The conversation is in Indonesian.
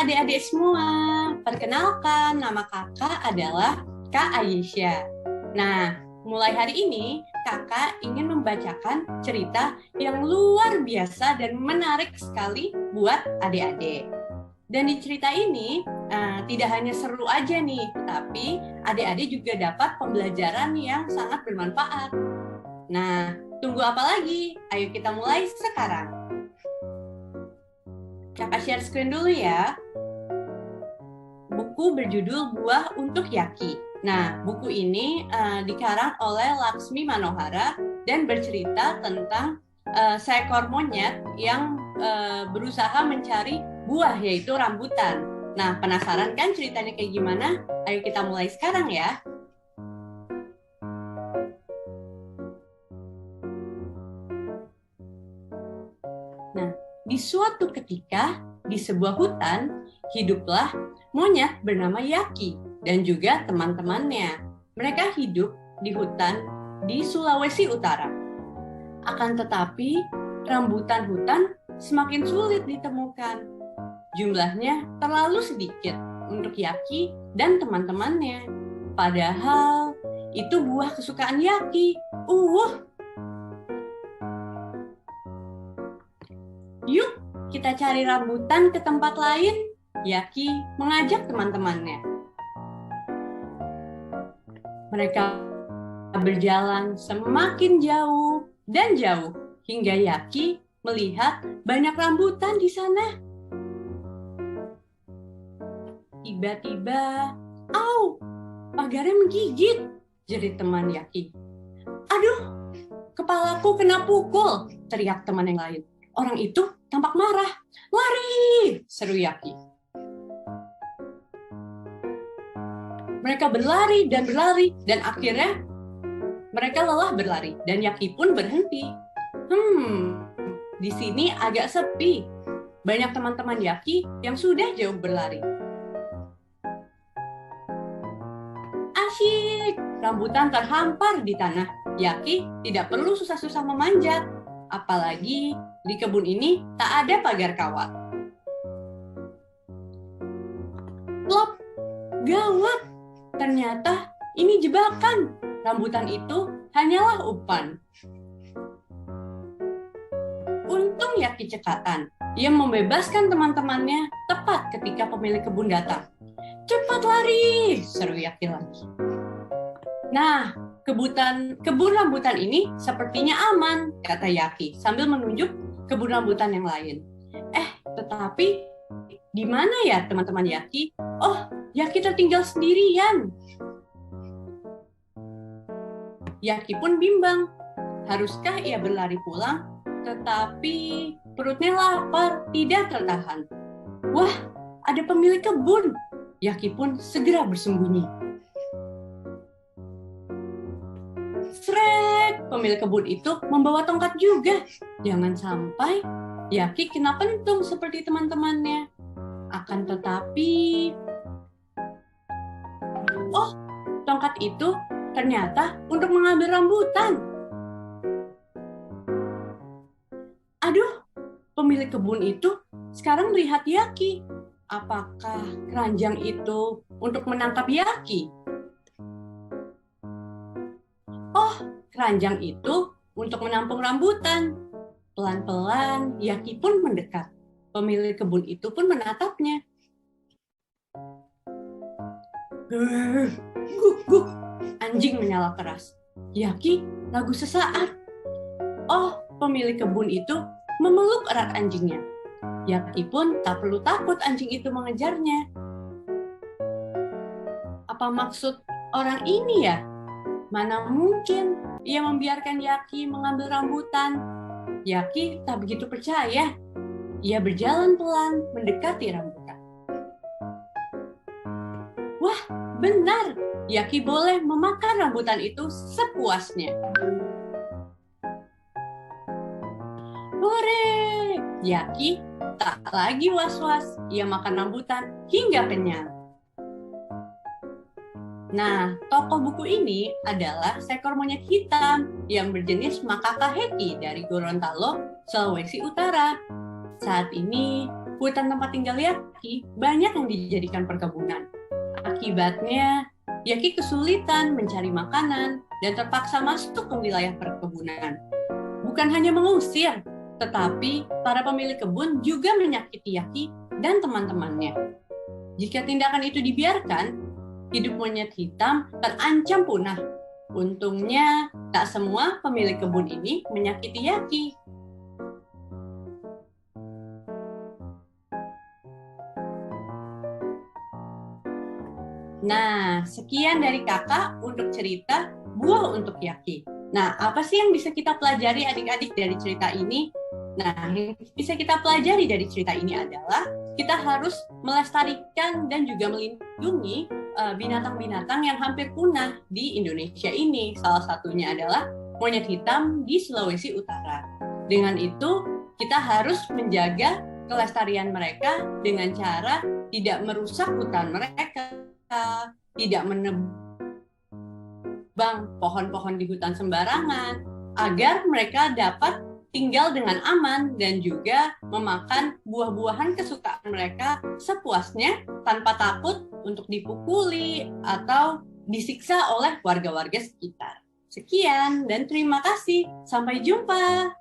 adik-adik semua, perkenalkan nama kakak adalah Kak Aisyah. Nah, mulai hari ini kakak ingin membacakan cerita yang luar biasa dan menarik sekali buat adik-adik. Dan di cerita ini tidak hanya seru aja nih, tapi adik-adik juga dapat pembelajaran yang sangat bermanfaat. Nah, tunggu apa lagi? Ayo kita mulai sekarang. Kakak share screen dulu ya. Buku berjudul Buah untuk Yaki. Nah, buku ini dikarang oleh Laksmi Manohara dan bercerita tentang seekor monyet yang berusaha mencari buah, yaitu rambutan. Nah, penasaran kan ceritanya kayak gimana? Ayo kita mulai sekarang ya. Nah, di suatu ketika, di sebuah hutan, hiduplah monyet bernama Yaki dan juga teman-temannya. Mereka hidup di hutan di Sulawesi Utara. Akan tetapi, rambutan hutan semakin sulit ditemukan. Jumlahnya terlalu sedikit untuk Yaki dan teman-temannya. Padahal, itu buah kesukaan Yaki. Yuk, kita cari rambutan ke tempat lain. Yaki mengajak teman-temannya. Mereka berjalan semakin jauh dan jauh hingga Yaki melihat banyak rambutan di sana. Tiba-tiba, "Au, pagarnya menggigit," jerit teman Yaki. "Aduh, kepalaku kena pukul," teriak teman yang lain. Orang itu tampak marah. "Lari!" seru Yaki. Mereka berlari dan akhirnya mereka lelah berlari dan Yaki pun berhenti. Di sini agak sepi. Banyak teman-teman Yaki yang sudah jauh berlari. Asyik, rambutan terhampar di tanah. Yaki tidak perlu susah-susah memanjat. Apalagi di kebun ini tak ada pagar kawat. Plop, gawat! Ternyata ini jebakan. Rambutan itu hanyalah umpan. Untung Yaki cekatan. Ia membebaskan teman-temannya tepat ketika pemilik kebun datang. "Cepat lari!" seru Yaki lagi. Nah, kebun rambutan ini sepertinya aman, kata Yaki sambil menunjuk kebun rambutan yang lain. Tetapi di mana ya teman-teman Yaki? Oh, Yaki tertinggal sendirian. Yaki pun bimbang. Haruskah ia berlari pulang? Tetapi perutnya lapar, tidak tertahan. Wah, ada pemilik kebun. Yaki pun segera bersembunyi. Srek, pemilik kebun itu membawa tongkat juga. Jangan sampai Yaki kena pentung seperti teman-temannya. Akan tetapi, tongkat itu ternyata untuk mengambil rambutan. Aduh, pemilik kebun itu sekarang melihat Yaki. Apakah keranjang itu untuk menangkap Yaki? Oh, keranjang itu untuk menampung rambutan. Pelan-pelan, Yaki pun mendekat. Pemilik kebun itu pun menatapnya. Guk, anjing menyala keras. Yaki ragu sesaat. Oh, pemilik kebun itu memeluk erat anjingnya. Yaki pun tak perlu takut anjing itu mengejarnya. Apa maksud orang ini ya? Mana mungkin ia membiarkan Yaki mengambil rambutan. Yaki tak begitu percaya. Ia berjalan pelan mendekati rambutan. Wah, benar. Yaki boleh memakan rambutan itu sepuasnya. Hore! Yaki tak lagi was-was. Ia makan rambutan hingga kenyang. Nah, tokoh buku ini adalah seekor monyet hitam yang berjenis Makaka heki dari Gorontalo, Sulawesi Utara. Saat ini, hutan tempat tinggal Yaki banyak yang dijadikan perkebunan. Akibatnya, Yaki kesulitan mencari makanan dan terpaksa masuk ke wilayah perkebunan. Bukan hanya mengusir, tetapi para pemilik kebun juga menyakiti Yaki dan teman-temannya. Jika tindakan itu dibiarkan, hidup monyet hitam terancam punah. Untungnya, tak semua pemilik kebun ini menyakiti Yaki. Nah, sekian dari kakak untuk cerita Buah untuk Yaki. Nah, apa sih yang bisa kita pelajari adik-adik dari cerita ini? Nah, yang bisa kita pelajari dari cerita ini adalah kita harus melestarikan dan juga melindungi binatang-binatang yang hampir punah di Indonesia ini. Salah satunya adalah monyet hitam di Sulawesi Utara. Dengan itu, kita harus menjaga kelestarian mereka dengan cara tidak merusak hutan mereka, tidak menebang pohon-pohon di hutan sembarangan, agar mereka dapat tinggal dengan aman dan juga memakan buah-buahan kesukaan mereka sepuasnya tanpa takut untuk dipukuli atau disiksa oleh warga-warga sekitar. Sekian dan terima kasih. Sampai jumpa.